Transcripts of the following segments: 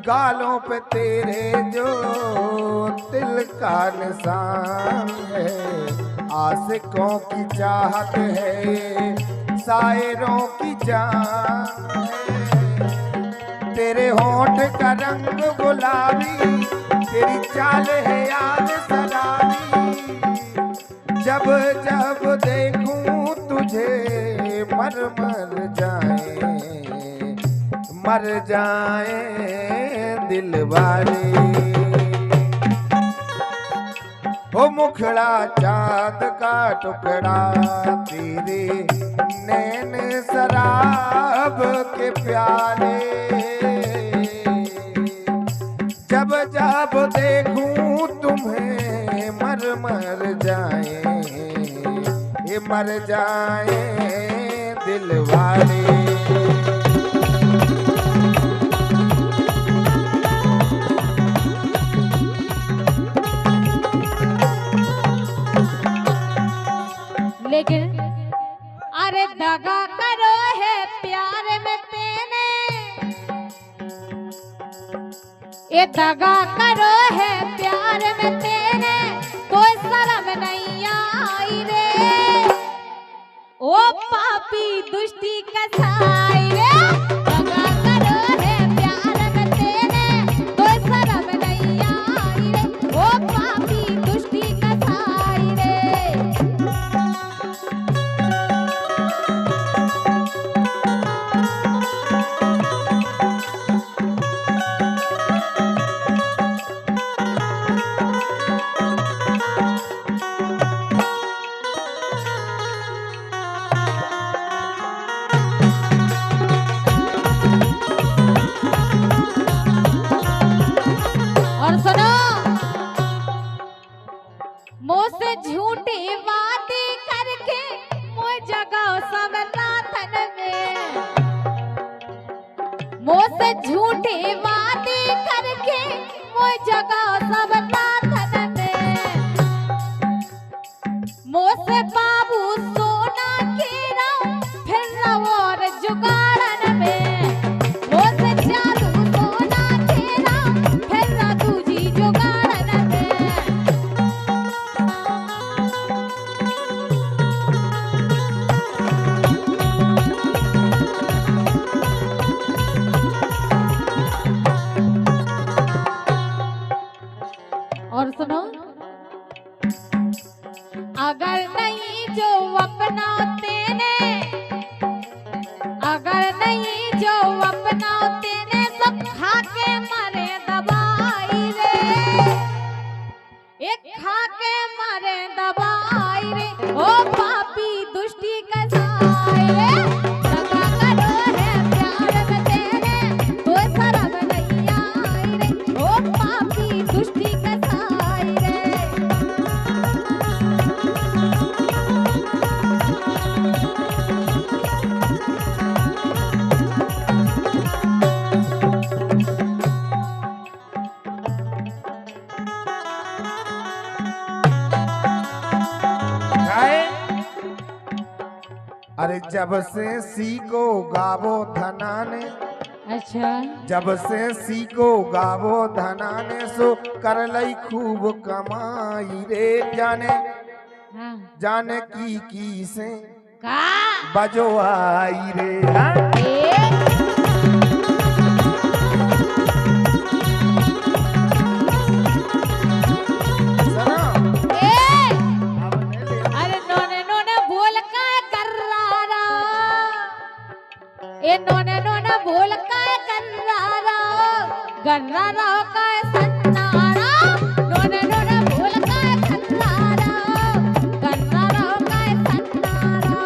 गालों पे तेरे जो तिल का निशान है, आशिकों की चाहत है, शायरों की जान है। तेरे होंठ का रंग गुलाबी, तेरी चाल है याद सराबी, जब जब देखूं तुझे मर जाए दिल वाले। हो मुखड़ा चाँद का टुकड़ा, तेरे नैन शराब के प्याले, जब जब देखूं तुम्हें मर जाए दिल वाले। लेकिन अरे दगा करो है प्यार में तेने, ये दगा करो है प्यार में तेने, कोई शर्म नहीं आई रे। ओ पापी दुष्टी कसाई रे, दगा करो है प्यार में तेने, कोई शर्म नहीं आई रे। ओ पापी दुष्टी कसाई रे। मुझसे झूठी बातें करके मुझ जगह सब नाथन में, मुझसे झूठी बातें करके मुझ जगह सब नाथन में, मुझसे बाबू सोना के राम फिर और जुगाड़न में, मुझसे जादू सोना के राम फिर दूजी जुगाड़न में। और सुनो, अगर नहीं जो अपनाते ने, अगर नहीं जो अपनाते ने, सब खा के मरे दबाई रे, एक खा के मरे दबाई रे। ओ पापी दुष्टी कसाई रे, दगा करो है प्यार में तेने, कोई शर्म नहीं आई रे। ओ पापी दुष्टी कसाई रे। अरे जब से सीखो गावो धनाने, अच्छा, जब से सीखो गावो धनाने, सो कर लई खूब कमाई रे। जाने हाँ, जाने की से का बजो आई रे। हाँ? नोने नोने बोल का कर्रारा, गर्रारा का सन्नारा, नोने नोने बोल का कर्रारा, गर्रारा का सन्नारा।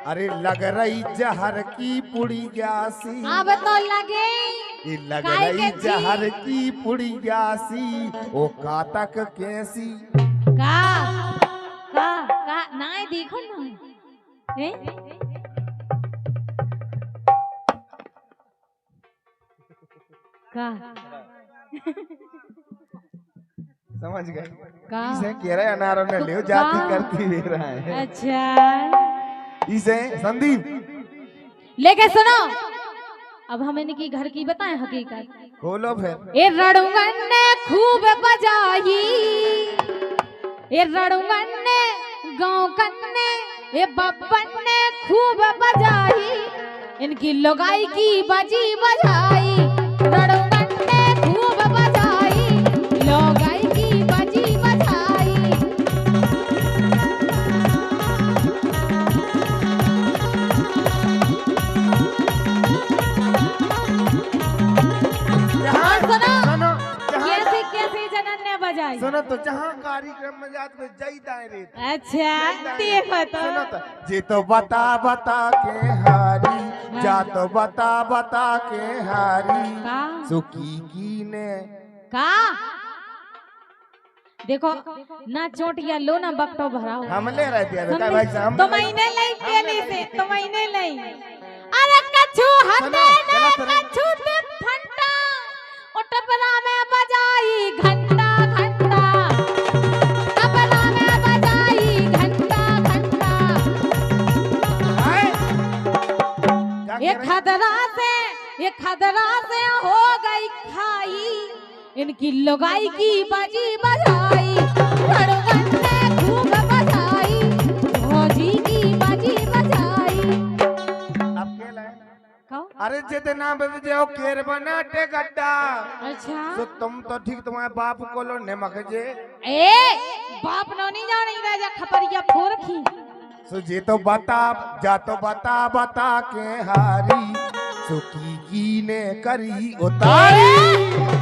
अरे लग रही जहर की पुड़ी ग्यासी, अब तो लगे ये लग रही जहर की पुड़ी ग्यासी, ओ कातक कैसी। का ना देखो ना, का समझ गए का इसे कह रहे अनारों ने ले जाती करती भी रहा है अच्छा इसे संदीप लेके सुनो अब हम इनकी घर की बताएं हकीकत खोलो फिर ए रणुगन ने खूब बजाई ए रणुगन ने गाँव कन्ने ए बब्बन ने खूब बजाई इनकी लोगाई की बजी बजाई रणुगन ने खूब बजाई लोगाई की बजी बजाई और सुनो सुनो कैसे कैसे जनन ने बजाई सुनो तो जहाँ कार्यक्रम में जाते जय दायरे अच्छा देखो तो सुनो तो जे तो बता बता के हारी जा तो बता बता के हारी का सुखी की ने का देखो ना चोटिया लो ना बकटो भराओ हम ले रहे थे अरे भाई साहब तो महीने लई पहले से तो महीने लई अरे कछु हते ने कछु ते फंटा ओ टपरा में बजाई घंटा घंटा टपरा में बजाई घंटा घंटा ये खदरा से हो गई खाई इनकी लोगाई की बाजी बजाई रणुगन ने खूब बजाई भौजी की बाजी बजाई अब के लाए कहो अरे जेते नाम पे जो केर बनाटे गड्ढा अच्छा तो तुम तो ठीक तुम्हारे बाप को लो नमक जे ए बाप नो नहीं जानी राजा खपरिया फोरखी सो जे तो बता जा तो बता बता के हारी सुखी की ने करी उतारी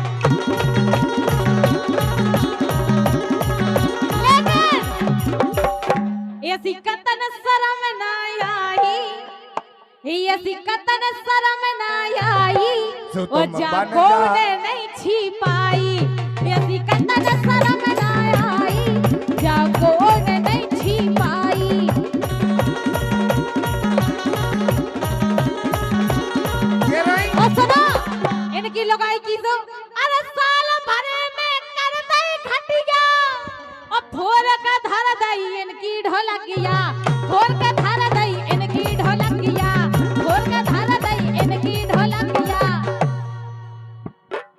ऐसी कतन शरम ना आई ऐसी कतन शरम ना आई सो ओ तुम बन जाको जा ने नहीं छिपाई ऐसी कतन शरम ना आई जाको ने नहीं छिपाई के रही ओ सुनो इनकी लगाई की तो अरे साल भरे में कर दई घटिया और फोर का धर दई इनकी ढोलकिया फोर का धर दई इनकी ढोलकिया फोर का धर दई इनकी ढोलकिया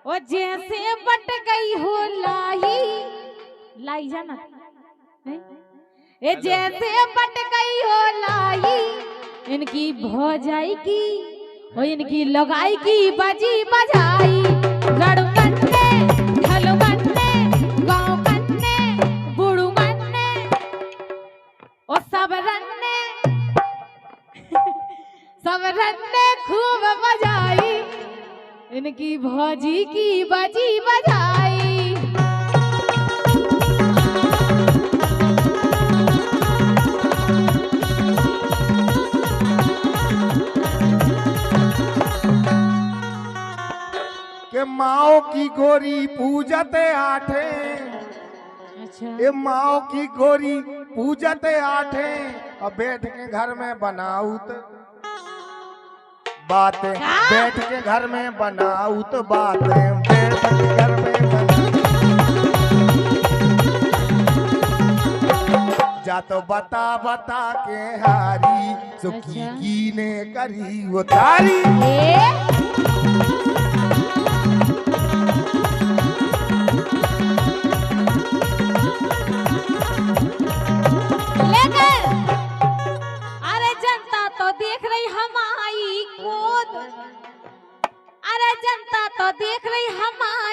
ओ जैसे बट गई हो लाई जाना हैं? ए जैसे बट गई हो लाई इनकी भौजाई की ओ इनकी लगाई की बजी बजाई रणुगन ने ढलुगन ने गाँव कन्ने बुढ़ुगन ने ओ सब रन ने खूब बजाई इनकी भौजी की बजी बजाई के माओ की गोरी पूजते आठे अच्छा ये माओ की गोरी पूजते आठे और बैठ के घर में बनाऊत बातें बैठ के घर में बनाऊत बातें बैठ के घर में जा तो बता बता के हारी सुखी अच्छा। की ने करी वो तारी लेकर अरे जनता तो देख रही हमारी गोद अरे जनता तो देख रही हमारी